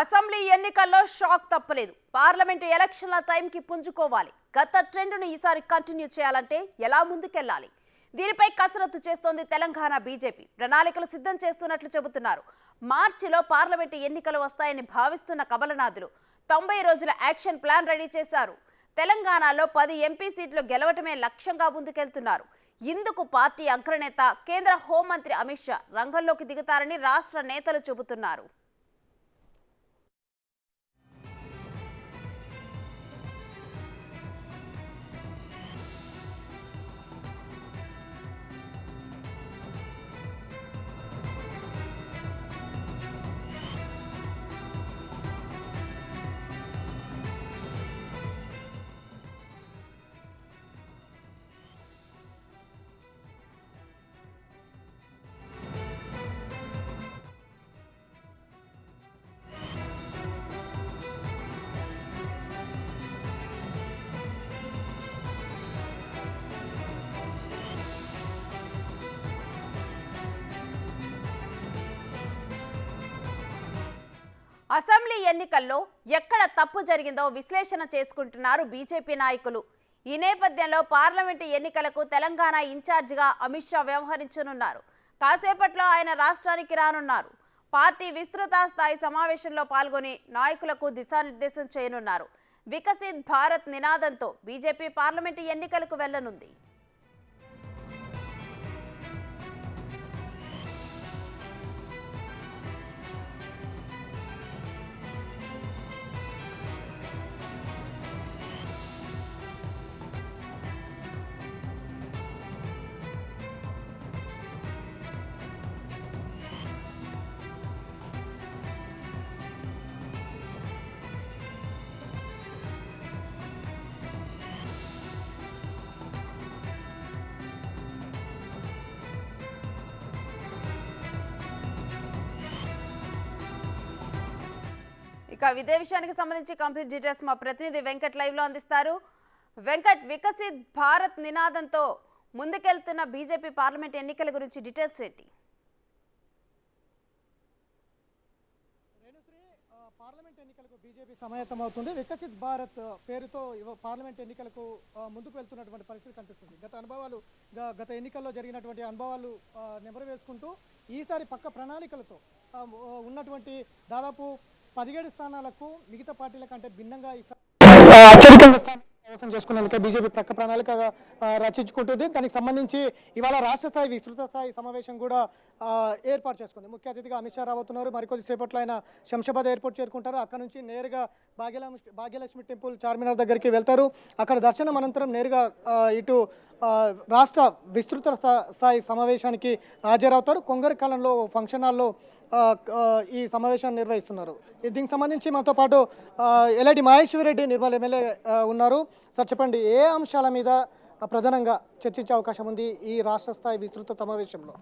Assembly ఎన్నికల్లో shock తప్పలేదు. Parliament ఎలక్షన్ల టైంకి పుంజుకోవాలి. గత ట్రెండ్ను ఈసారి కంటిన్యూ చేయాలంటే ఎలా ముందుకెళ్లాలి? దీనిపై కసరత్తు చేస్తోంది తెలంగాణ బీజేపీ. ప్రణాళికలు సిద్ధం చేస్తున్నట్లు చెబుతున్నారు. మార్చిలో పార్లమెంటు ఎన్నికలు వస్తాయని భావిస్తున్న కమలనాథులు 90 రోజుల యాక్షన్ ప్లాన్ రెడీ చేశారు. తెలంగాణలో 10 ఎంపీ సీట్లు గెలవటమే లక్ష్యంగా ముందుకెళ్తున్నారు. ఇందుకు పార్టీ అగ్రనేత కేంద్ర హోంమంత్రి అమిత్ షా రంగంలోకి దిగుతారని రాష్ట్ర నేతలు చెబుతున్నారు. అసెంబ్లీ ఎన్నికల్లో ఎక్కడ తప్పు జరిగిందో విశ్లేషణ చేసుకుంటున్నారు బీజేపీ నాయకులు. ఈ నేపథ్యంలో పార్లమెంటు ఎన్నికలకు తెలంగాణ ఇన్ఛార్జిగా అమిత్ షా వ్యవహరించనున్నారు. కాసేపట్లో ఆయన రాష్ట్రానికి రానున్నారు. పార్టీ విస్తృత స్థాయి సమావేశంలో పాల్గొని నాయకులకు దిశానిర్దేశం చేయనున్నారు. వికసిత్ భారత్ నినాదంతో బీజేపీ పార్లమెంటు ఎన్నికలకు వెళ్లనుంది. ఇదే విషయానికి సంబంధించి కంప్లీట్ డీటెయిల్స్ మా ప్రతినిధి వెంకట్ లైవ్ లో అందిస్తారు. వెంకట్, వికసిత్ భారత్ నినాదంతో ముందుకెళ్తున్న బీజేపీ పార్లమెంట్ ఎన్నికల గురించి డీటెయిల్స్ ఏంటి? పార్లమెంట్ ఎన్నికలకు బీజేపీ సమాయత్తమవుతుంది. వికసిత్ భారత్ పేరుతో పార్లమెంట్ ఎన్నికలకు ముందుకు వెళ్తున్నటువంటి పరిస్థితి కనిపిస్తుంది. గత ఎన్నికల్లో జరిగినటువంటి అనుభవాలు నెమరు వేసుకుంటూ ఈసారి పక్క ప్రణాళికలతో ఉన్నటువంటి దాదాపు 17 స్థానాలకు మిగతా పార్టీల కంటే భిన్నంగా అత్యధికంగా స్థానాలు కైవసం చేసుకునేందుకే బీజేపీ ప్రక్క ప్రణాళిక రచించుకుంటుంది. దానికి సంబంధించి ఇవాళ రాష్ట్ర స్థాయి విస్తృత స్థాయి సమావేశం కూడా ఏర్పాటు చేసుకుంది. ముఖ్య అతిథిగా అమిత్ షా రాబోతున్నారు. మరికొద్ది సేపట్లో ఆయన శంషాబాద్ ఎయిర్పోర్ట్ చేరుకుంటారు. అక్కడ నుంచి నేరుగా భాగ్యలక్ష్మి టెంపుల్ చార్మినార్ దగ్గరికి వెళ్తారు. అక్కడ దర్శనం అనంతరం నేరుగా ఇటు రాష్ట్ర విస్తృత స్థాయి సమావేశానికి హాజరవుతారు. కొంగరకాలంలో ఫంక్షన్ హాల్లో ఈ సమావేశాన్ని నిర్వహిస్తున్నారు. దీనికి సంబంధించి మనతో పాటు ఎల్ఐడి మహేశ్వర్ రెడ్డి నిర్మల్ ఎమ్మెల్యే ఉన్నారు. సార్ చెప్పండి, ఏ అంశాల మీద ప్రధానంగా చర్చించే అవకాశం ఉంది ఈ రాష్ట్ర స్థాయి విస్తృత సమావేశంలో?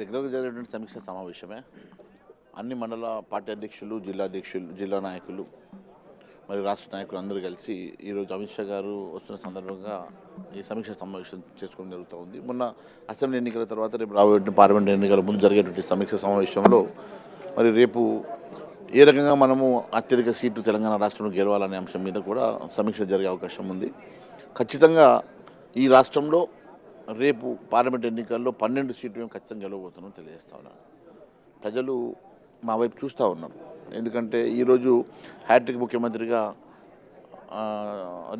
రెగ్యులర్గా జరిగేటువంటి సమీక్ష సమావేశమే. అన్ని మండల పార్టీ అధ్యక్షులు, జిల్లా నాయకులు మరియు రాష్ట్ర నాయకులు అందరూ కలిసి ఈరోజు అమిత్ షా గారు వస్తున్న సందర్భంగా ఈ సమీక్ష సమావేశం చేసుకోవడం జరుగుతూ ఉంది. మొన్న అసెంబ్లీ ఎన్నికల తర్వాత రేపు రాబోయే పార్లమెంట్ ఎన్నికల ముందు జరిగేటువంటి సమీక్ష సమావేశంలో మరి రేపు ఏ రకంగా మనము అత్యధిక సీట్లు తెలంగాణ రాష్ట్రంలో గెలవాలనే అంశం మీద కూడా సమీక్ష జరిగే అవకాశం ఉంది. ఖచ్చితంగా ఈ రాష్ట్రంలో రేపు పార్లమెంట్ ఎన్నికల్లో 12 సీట్లు మేము ఖచ్చితంగా గెలవబోతున్నాం తెలియజేస్తా ఉన్నాను. ప్రజలు మా వైపు చూస్తూ ఉన్నారు. ఎందుకంటే ఈరోజు హ్యాట్రిక్ ముఖ్యమంత్రిగా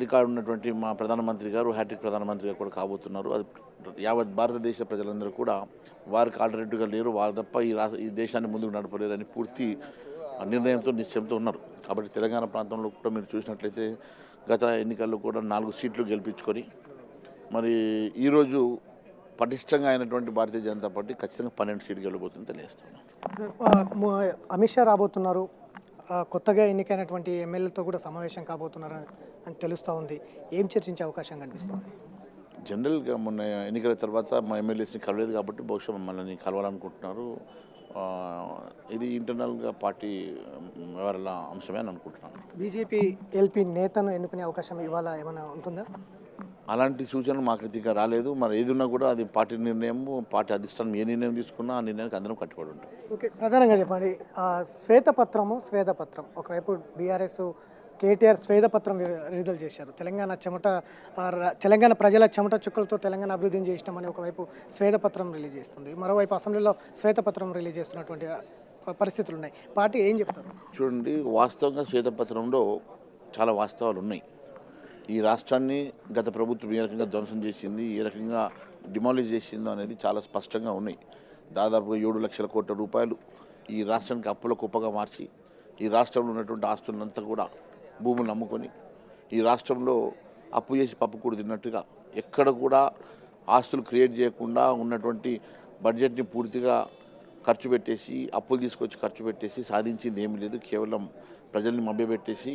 రికార్డు ఉన్నటువంటి మా ప్రధానమంత్రి గారు హ్యాట్రిక్ ప్రధానమంత్రిగా కూడా కాబోతున్నారు. అది యావత్ భారతదేశ ప్రజలందరూ కూడా వారికి ఆల్టర్నేటివ్గా లేరు, వారు తప్ప ఈ దేశాన్ని ముందుకు నడపలేరు అని పూర్తి నిర్ణయంతో నిశ్చయంతో ఉన్నారు. కాబట్టి తెలంగాణ ప్రాంతంలో కూడా మీరు చూసినట్లయితే గత ఎన్నికల్లో కూడా 4 సీట్లు గెలిపించుకొని మరి ఈరోజు పటిష్టంగా అయినటువంటి భారతీయ జనతా పార్టీ ఖచ్చితంగా 12 సీట్లు గెలవబోతుంది తెలియజేస్తున్నాను. అమిత్ షా రాబోతున్నారు. కొత్తగా ఎన్నికైనటువంటి ఎమ్మెల్యేలతో కూడా సమావేశం కాబోతున్నారు అని తెలుస్తూ ఉంది. ఏం చర్చించే అవకాశం కనిపిస్తుంది? జనరల్గా మొన్న ఎన్నికల తర్వాత మా ఎమ్మెల్యేస్ని కలవలేదు కాబట్టి బహుశా మమ్మల్ని కలవాలనుకుంటున్నారు. ఇది ఇంటర్నల్గా పార్టీ వ్యవహారాల అంశమే అని అనుకుంటున్నాను. బీజేపీ ఎల్పీ నేతను ఎన్నుకునే అవకాశం ఇవాళ ఏమైనా ఉంటుందా? అలాంటి సూచనలు మాకైతే ఇంకా రాలేదు. మరి ఏదున్నా కూడా అది పార్టీ నిర్ణయం, పార్టీ అధిష్టానం ఏ నిర్ణయం తీసుకున్నా ఆ నిర్ణయానికి అందరం కట్టుబడి ఉంటాం. ఓకే, ప్రధానంగా చెప్పండి. శ్వేతపత్రం ఒకవైపు బీఆర్ఎస్ కేటీఆర్ శ్వేతపత్రం విడుదల చేశారు. తెలంగాణ ప్రజల చెమట చుక్కలతో తెలంగాణ అభివృద్ధిని చేసినామని ఒకవైపు శ్వేతపత్రం రిలీజ్ చేస్తుంది, మరోవైపు అసెంబ్లీలో శ్వేతపత్రం రిలీజ్ చేస్తున్నటువంటి పరిస్థితులు ఉన్నాయి. పార్టీ ఏం చెప్తారు? చూడండి, వాస్తవంగా శ్వేతపత్రంలో చాలా వాస్తవాలు ఉన్నాయి. ఈ రాష్ట్రాన్ని గత ప్రభుత్వం ఏ రకంగా ధ్వంసం చేసింది, ఏ రకంగా డిమాలిష్ చేసిందో అనేది చాలా స్పష్టంగా ఉన్నాయి. దాదాపుగా 7 లక్షల కోట్ల రూపాయలు ఈ రాష్ట్రానికి అప్పుల కుప్పగా మార్చి ఈ రాష్ట్రంలో ఉన్నటువంటి ఆస్తులంతా కూడా భూములు అమ్ముకొని ఈ రాష్ట్రంలో అప్పు చేసి పప్పు కూడా తిన్నట్టుగా ఎక్కడ కూడా ఆస్తులు క్రియేట్ చేయకుండా ఉన్నటువంటి బడ్జెట్ని పూర్తిగా ఖర్చు పెట్టేసి, అప్పులు తీసుకొచ్చి ఖర్చు పెట్టేసి సాధించింది ఏమీ లేదు. కేవలం ప్రజల్ని మభ్యపెట్టేసి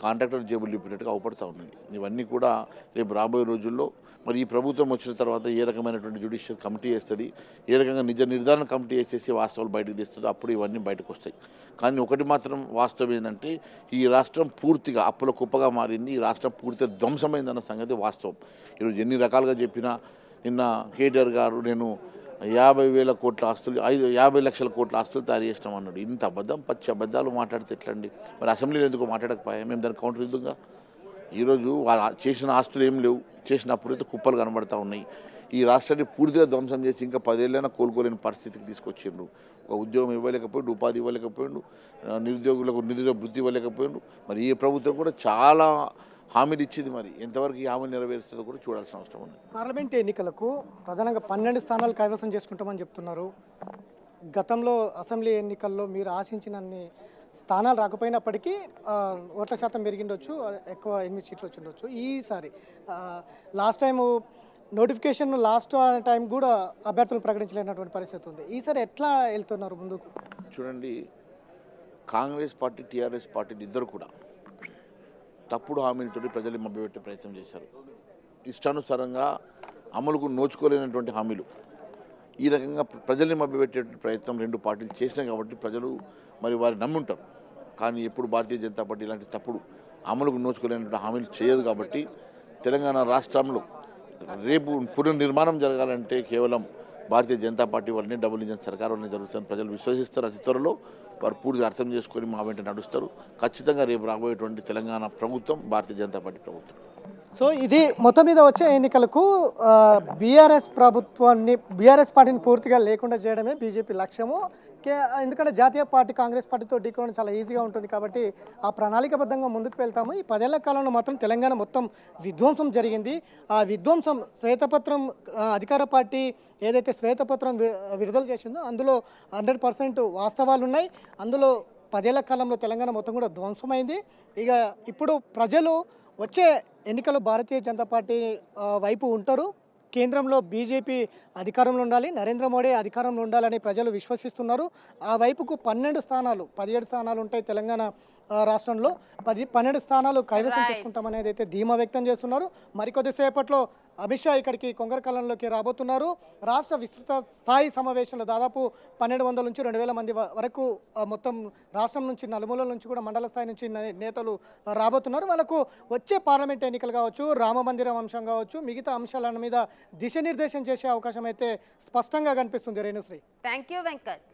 కాంట్రాక్టర్ జేబులు నింపినట్టుగా అవపడుతూ ఉన్నది. ఇవన్నీ కూడా రేపు రాబోయే రోజుల్లో మరి ఈ ప్రభుత్వం వచ్చిన తర్వాత ఏ రకమైనటువంటి జ్యుడిషియల్ కమిటీ వేస్తుంది, ఏ రకంగా నిజ నిర్ధారణ కమిటీ వేసేసి వాస్తవాలు బయటకు తీస్తుందో అప్పుడు ఇవన్నీ బయటకు వస్తాయి. కానీ ఒకటి మాత్రం వాస్తవం ఏంటంటే ఈ రాష్ట్రం పూర్తిగా అప్పుల కుప్పగా మారింది, ఈ రాష్ట్రం పూర్తిగా ధ్వంసమైందన్న సంగతి వాస్తవం. ఈరోజు ఎన్ని రకాలుగా చెప్పినా, నిన్న కేటీఆర్ గారు నేను 50,000 కోట్ల ఆస్తులు 50 లక్షల కోట్ల ఆస్తులు తయారు చేసినాం అన్నాడు. ఇంత అబద్ధం, పచ్చి అబద్ధాలు మాట్లాడితే ఎట్లండి? మరి అసెంబ్లీలో ఎందుకు మాట్లాడకపోయా? మేము దానికి కౌంటర్ ఇద్దాంగా. ఈరోజు వాళ్ళు చేసిన ఆస్తులు ఏం లేవు, చేసిన అప్పుడైతే కుప్పలు కనబడతా ఉన్నాయి. ఈ రాష్ట్రాన్ని పూర్తిగా ధ్వంసం చేసి ఇంకా 10 ఏళ్ళైనా కోలుకోలేని పరిస్థితికి తీసుకొచ్చిండ్రు. ఒక ఉద్యోగం ఇవ్వలేకపోయిండు, ఉపాధి ఇవ్వలేకపోయిండు, నిరుద్యోగులకు నిరుద్యోగ వృత్తి ఇవ్వలేకపోయిండు. మరి ఈ ప్రభుత్వం కూడా చాలా హామీలు ఇచ్చింది. మరి ఎంతవరకు ఈ హామీలు నెరవేరుస్తుందో కూడా చూడాల్సిన అవసరం ఉంది. పార్లమెంట్ ఎన్నికలకు ప్రధానంగా 12 స్థానాలు కైవసం చేసుకుంటామని చెప్తున్నారు. గతంలో అసెంబ్లీ ఎన్నికల్లో మీరు ఆశించినన్ని స్థానాలు రాకపోయినప్పటికీ ఓట్ల శాతం పెరిగిండొచ్చు, ఎక్కువ 8 సీట్లు వచ్చిండొచ్చు. ఈసారి last time notification last time కూడా అభ్యర్థులు ప్రకటించలేనటువంటి పరిస్థితి ఉంది. ఈసారి ఎట్లా వెళ్తున్నారు ముందుకు? చూడండి, కాంగ్రెస్ పార్టీ, టీఆర్ఎస్ పార్టీలు ఇద్దరు కూడా తప్పుడు హామీలతోటి ప్రజల్ని మభ్యపెట్టే ప్రయత్నం చేశారు. ఇష్టానుసారంగా అమలుకు నోచుకోలేనటువంటి హామీలు, ఈ రకంగా ప్రజల్ని మభ్యపెట్టే ప్రయత్నం రెండు పార్టీలు చేసినాయి. కాబట్టి ప్రజలు మరి వారు నమ్ముంటారు. కానీ ఎప్పుడు భారతీయ జనతా పార్టీ ఇలాంటి తప్పుడు అమలుకు నోచుకోలేనటువంటి హామీలు చేయదు. కాబట్టి తెలంగాణ రాష్ట్రంలో రేపు పునర్నిర్మాణం జరగాలంటే కేవలం భారతీయ జనతా పార్టీ వల్లనే, డబుల్ ఇంజన్ సర్కార్ వల్లనే జరుగుతుందని ప్రజలు విశ్వసిస్తారు. అతి త్వరలో వారు పూర్తిగా అర్థం చేసుకొని మా వెంట నడుస్తారు. ఖచ్చితంగా రేపు రాబోయేటువంటి తెలంగాణ ప్రభుత్వం భారతీయ జనతా పార్టీ ప్రభుత్వం. సో ఇది మొత్తం మీద వచ్చే ఎన్నికలకు బీఆర్ఎస్ పార్టీని పూర్తిగా లేకుండా చేయడమే బీజేపీ లక్ష్యము. ఎందుకంటే జాతీయ పార్టీ కాంగ్రెస్ పార్టీతో ఢీకోవడం చాలా ఈజీగా ఉంటుంది. కాబట్టి ఆ ప్రణాళికబద్ధంగా ముందుకు వెళ్తాము. ఈ 10 ఏళ్ల కాలంలో మాత్రం తెలంగాణ మొత్తం విధ్వంసం జరిగింది. ఆ విధ్వంసం శ్వేతపత్రం అధికార పార్టీ ఏదైతే శ్వేతపత్రం విడుదల చేసిందో అందులో 100% వాస్తవాలు ఉన్నాయి. అందులో 10 ఏళ్ల కాలంలో తెలంగాణ మొత్తం కూడా ధ్వంసమైంది. ఇక ఇప్పుడు ప్రజలు వచ్చే ఎన్నికల్లో భారతీయ జనతా పార్టీ వైపు ఉంటారు. కేంద్రంలో బీజేపీ అధికారంలో ఉండాలి, నరేంద్ర మోడీ అధికారంలో ఉండాలని ప్రజలు విశ్వసిస్తున్నారు. ఆ వైపుకు 17 స్థానాలు ఉంటాయి తెలంగాణ రాష్ట్రంలో. 12 స్థానాలు కైవసం చేసుకుంటామనేది అయితే ధీమా వ్యక్తం చేస్తున్నారు. మరికొద్దిసేపట్లో అమిత్ షా ఇక్కడికి కొంగరకల్లంలోకి రాబోతున్నారు. రాష్ట్ర విస్తృత స్థాయి సమావేశంలో దాదాపు 1200 నుంచి 2000 మంది వరకు మొత్తం రాష్ట్రం నుంచి నలుమూలల నుంచి కూడా మండల స్థాయి నుంచి నేతలు రాబోతున్నారు. వాళ్ళకు వచ్చే పార్లమెంట్ ఎన్నికలు కావచ్చు, రామ మందిరం అంశం కావచ్చు, మిగతా అంశాల మీద దిశానిర్దేశం చేసే అవకాశం అయితే స్పష్టంగా కనిపిస్తుంది. Renusri, thank you Venkat.